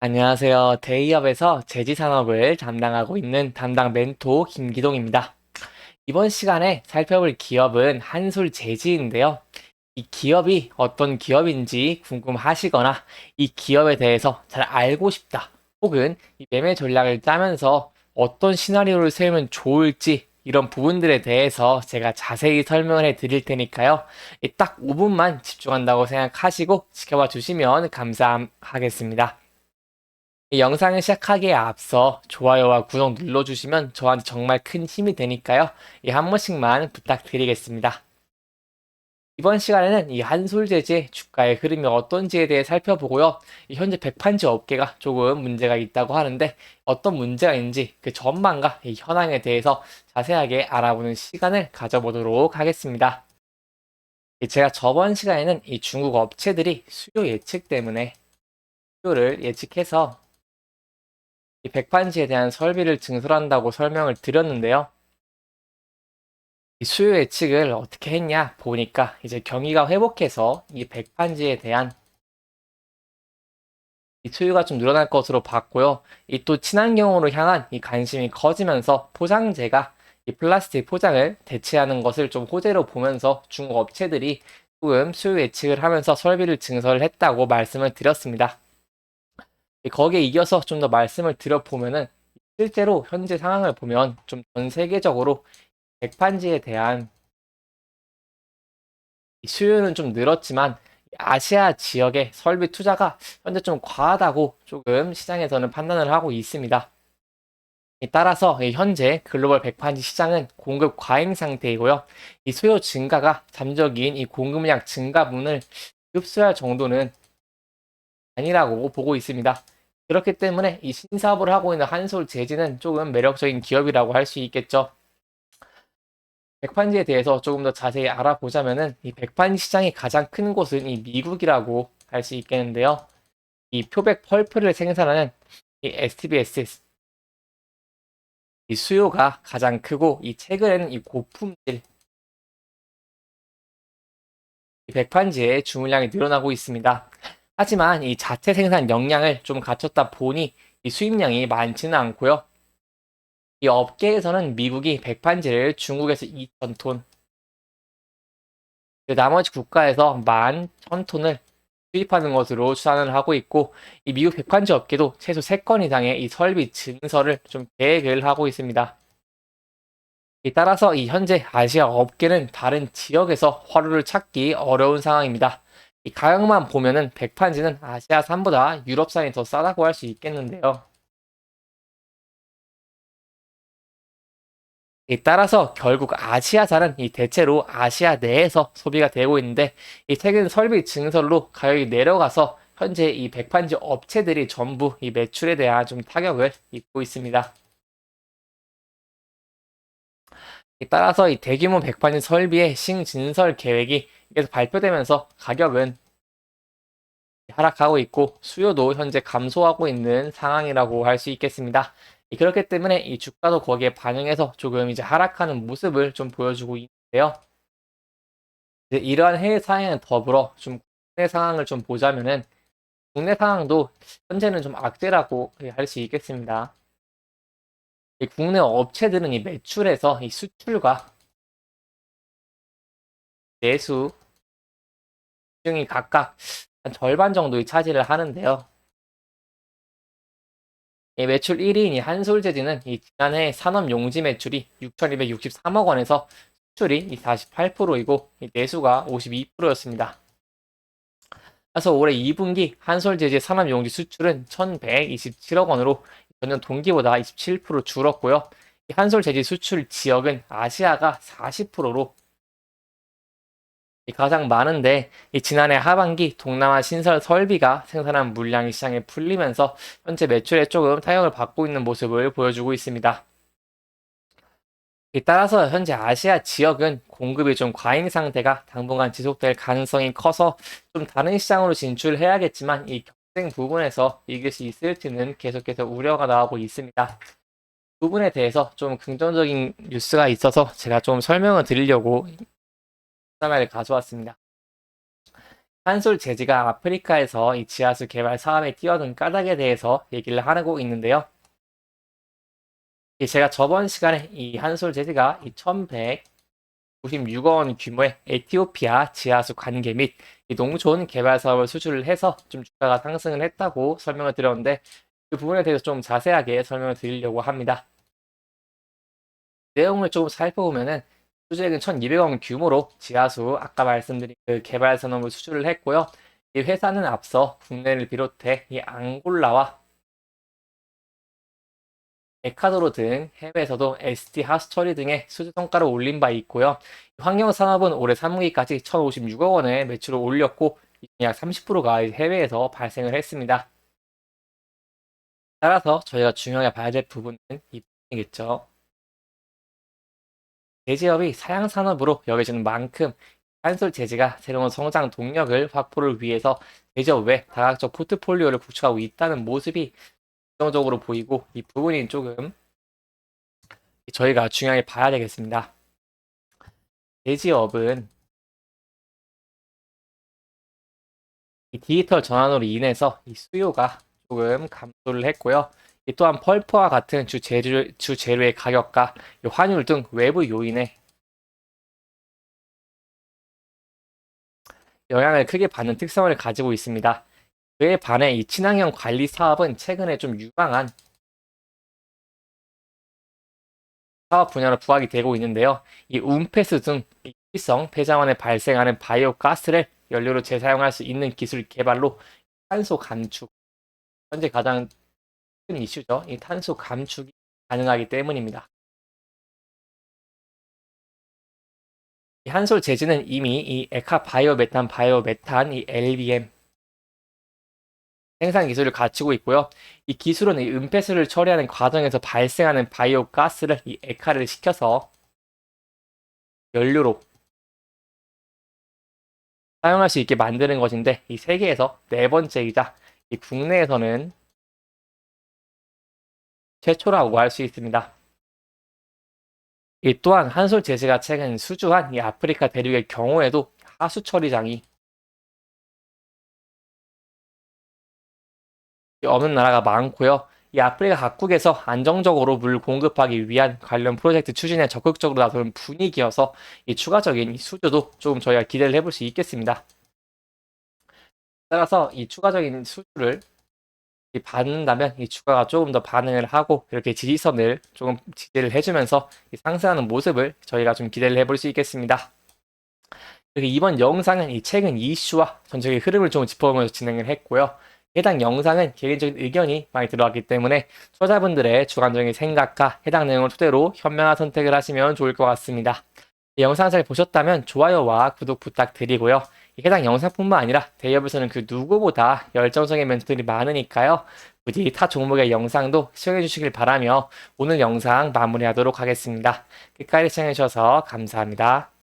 안녕하세요. 데이업에서 제지산업을 담당하고 있는 담당 멘토 김기동입니다. 이번 시간에 살펴볼 기업은 한솔제지인데요. 이 기업이 어떤 기업인지 궁금하시거나 이 기업에 대해서 잘 알고 싶다. 혹은 이 매매 전략을 짜면서 어떤 시나리오를 세우면 좋을지 이런 부분들에 대해서 제가 자세히 설명을 해 드릴 테니까요. 딱 5분만 집중한다고 생각하시고 지켜봐 주시면 감사하겠습니다. 이 영상을 시작하기에 앞서 좋아요와 구독 눌러주시면 저한테 정말 큰 힘이 되니까요. 한 번씩만 부탁드리겠습니다. 이번 시간에는 이 한솔제지의 주가의 흐름이 어떤지에 대해 살펴보고요. 현재 백판지 업계가 조금 문제가 있다고 하는데 어떤 문제가 있는지 그 전망과 이 현황에 대해서 자세하게 알아보는 시간을 가져보도록 하겠습니다. 제가 저번 시간에는 이 중국 업체들이 수요 예측 때문에 수요를 예측해서 이 백판지에 대한 설비를 증설한다고 설명을 드렸는데요. 이 수요 예측을 어떻게 했냐 보니까 이제 경기가 회복해서 이 백판지에 대한 이 수요가 좀 늘어날 것으로 봤고요. 이 또 친환경으로 향한 이 관심이 커지면서 포장재가 이 플라스틱 포장을 대체하는 것을 좀 호재로 보면서 중국 업체들이 조금 수요 예측을 하면서 설비를 증설을 했다고 말씀을 드렸습니다. 거기에 이어서 좀 더 말씀을 드려보면은 실제로 현재 상황을 보면 좀 전 세계적으로 백판지에 대한 수요는 좀 늘었지만 아시아 지역의 설비 투자가 현재 좀 과하다고 조금 시장에서는 판단을 하고 있습니다. 따라서 현재 글로벌 백판지 시장은 공급 과잉 상태이고요. 이 수요 증가가 잠적인 이 공급량 증가분을 흡수할 정도는 아니라고 보고 있습니다. 그렇기 때문에 이 신사업을 하고 있는 한솔제지는 조금 매력적인 기업이라고 할 수 있겠죠. 백판지에 대해서 조금 더 자세히 알아보자면은 이 백판지 시장이 가장 큰 곳은 이 미국이라고 할 수 있겠는데요. 이 표백 펄프를 생산하는 이 STBS 이 수요가 가장 크고 이 최근에는 이 고품질 이 백판지의 주문량이 늘어나고 있습니다. 하지만 이 자체 생산 역량을 좀 갖췄다 보니 이 수입량이 많지는 않고요. 이 업계에서는 미국이 백판지를 중국에서 2,000톤, 나머지 국가에서 11,000톤을 수입하는 것으로 추산을 하고 있고, 이 미국 백판지 업계도 최소 3건 이상의 이 설비 증설을 좀 계획을 하고 있습니다. 따라서 이 현재 아시아 업계는 다른 지역에서 화로를 찾기 어려운 상황입니다. 이 가격만 보면은 백판지는 아시아산보다 유럽산이 더 싸다고 할 수 있겠는데요. 따라서 결국 아시아산은 이 대체로 아시아 내에서 소비가 되고 있는데 이 최근 설비 증설로 가격이 내려가서 현재 이 백판지 업체들이 전부 이 매출에 대한 좀 타격을 입고 있습니다. 따라서 이 대규모 백판지 설비의 신진설 계획이 계속 발표되면서 가격은 하락하고 있고 수요도 현재 감소하고 있는 상황이라고 할 수 있겠습니다. 그렇기 때문에 이 주가도 거기에 반영해서 조금 이제 하락하는 모습을 좀 보여주고 있는데요. 이제 이러한 해외 상황에 더불어 좀 국내 상황을 좀 보자면은 국내 상황도 현재는 좀 악재라고 할 수 있겠습니다. 이 국내 업체들은 이 매출에서 이 수출과 내수 등이 각각 한 절반 정도의 차지를 하는데요. 이 매출 1위인 이 한솔제지는 이 지난해 산업용지 매출이 6,263억 원에서 수출이 48%이고 내수가 52%였습니다. 그래서 올해 2분기 한솔제지 산업용지 수출은 1,127억 원으로 전년 동기보다 27% 줄었고요. 한솔제지 수출 지역은 아시아가 40%로 가장 많은데 지난해 하반기 동남아 신설 설비가 생산한 물량이 시장에 풀리면서 현재 매출에 조금 타격을 받고 있는 모습을 보여주고 있습니다. 따라서 현재 아시아 지역은 공급이 좀 과잉 상태가 당분간 지속될 가능성이 커서 좀 다른 시장으로 진출해야겠지만 이 경쟁 부분에서 이길 수 있을지는 계속해서 우려가 나오고 있습니다. 부분에 대해서 좀 긍정적인 뉴스가 있어서 제가 좀 설명을 드리려고 사람을 가져왔습니다. 한솔 재지가 아프리카에서 이 지하수 개발 사업에 뛰어든 까닭에 대해서 얘기를 하고 있는데요. 제가 저번 시간에 이 한솔 재지가 이 1196억 원 규모의 에티오피아 지하수 관계 및 이 농촌 개발 사업을 수주를 해서 좀 주가가 상승을 했다고 설명을 드렸는데 그 부분에 대해서 좀 자세하게 설명을 드리려고 합니다. 내용을 조금 살펴보면은 수주액은 1200억 원 규모로 지하수 아까 말씀드린 그 개발 산업을 수주를 했고요. 이 회사는 앞서 국내를 비롯해 이 앙골라와 에콰도르 등 해외에서도 ST 하수처리 등의 수주 성과를 올린 바 있고요. 환경산업은 올해 3분기까지 1,056억 원의 매출을 올렸고 약 30%가 해외에서 발생을 했습니다. 따라서 저희가 중요하게 봐야 될 부분은 이 부분이겠죠. 제지업이 사양산업으로 여겨지는 만큼 한솔 제지가 새로운 성장 동력을 확보를 위해서 제지업 외 다각적 포트폴리오를 구축하고 있다는 모습이 긍정적으로 보이고 이 부분이 조금 저희가 중요하게 봐야 되겠습니다. 제지업은 이 디지털 전환으로 인해서 이 수요가 조금 감소를 했고요. 이 또한 펄프와 같은 주재료의 가격과 환율 등 외부 요인에 영향을 크게 받는 특성을 가지고 있습니다. 그에 반해 이 친환경 관리 사업은 최근에 좀 유망한 사업 분야로 부각이 되고 있는데요. 이 움폐수 등 일성 폐자원에 발생하는 바이오 가스를 연료로 재사용할 수 있는 기술 개발로 탄소 감축, 현재 가장 큰 이슈죠. 이 탄소 감축이 가능하기 때문입니다. 이 한솔 재지는 이미 이 에카 바이오 메탄 이 LBM 생산 기술을 갖추고 있고요. 이 기술은 이 은폐수를 처리하는 과정에서 발생하는 바이오 가스를 이 액화를 시켜서 연료로 사용할 수 있게 만드는 것인데 이 세계에서 네 번째이자 이 국내에서는 최초라고 할 수 있습니다. 이 또한 한솔 재즈가 최근 수주한 이 아프리카 대륙의 경우에도 하수 처리장이 없는 나라가 많고요. 이 아프리카 각국에서 안정적으로 물 공급하기 위한 관련 프로젝트 추진에 적극적으로 나서는 분위기여서 이 추가적인 수주도 조금 저희가 기대를 해볼 수 있겠습니다. 따라서 이 추가적인 수주를 받는다면 이 주가가 조금 더 반응을 하고 이렇게 지지선을 조금 지지를 해주면서 상승하는 모습을 저희가 좀 기대를 해볼 수 있겠습니다. 그리고 이번 영상은 이 최근 이슈와 전체적인 흐름을 좀 짚어보면서 진행을 했고요. 해당 영상은 개인적인 의견이 많이 들어왔기 때문에 투자자분들의 주관적인 생각과 해당 내용을 토대로 현명한 선택을 하시면 좋을 것 같습니다. 이 영상을 잘 보셨다면 좋아요와 구독 부탁드리고요. 해당 영상뿐만 아니라 대기업에서는 그 누구보다 열정적인 멘토들이 많으니까요. 부디 타 종목의 영상도 시청해 주시길 바라며 오늘 영상 마무리하도록 하겠습니다. 끝까지 시청해 주셔서 감사합니다.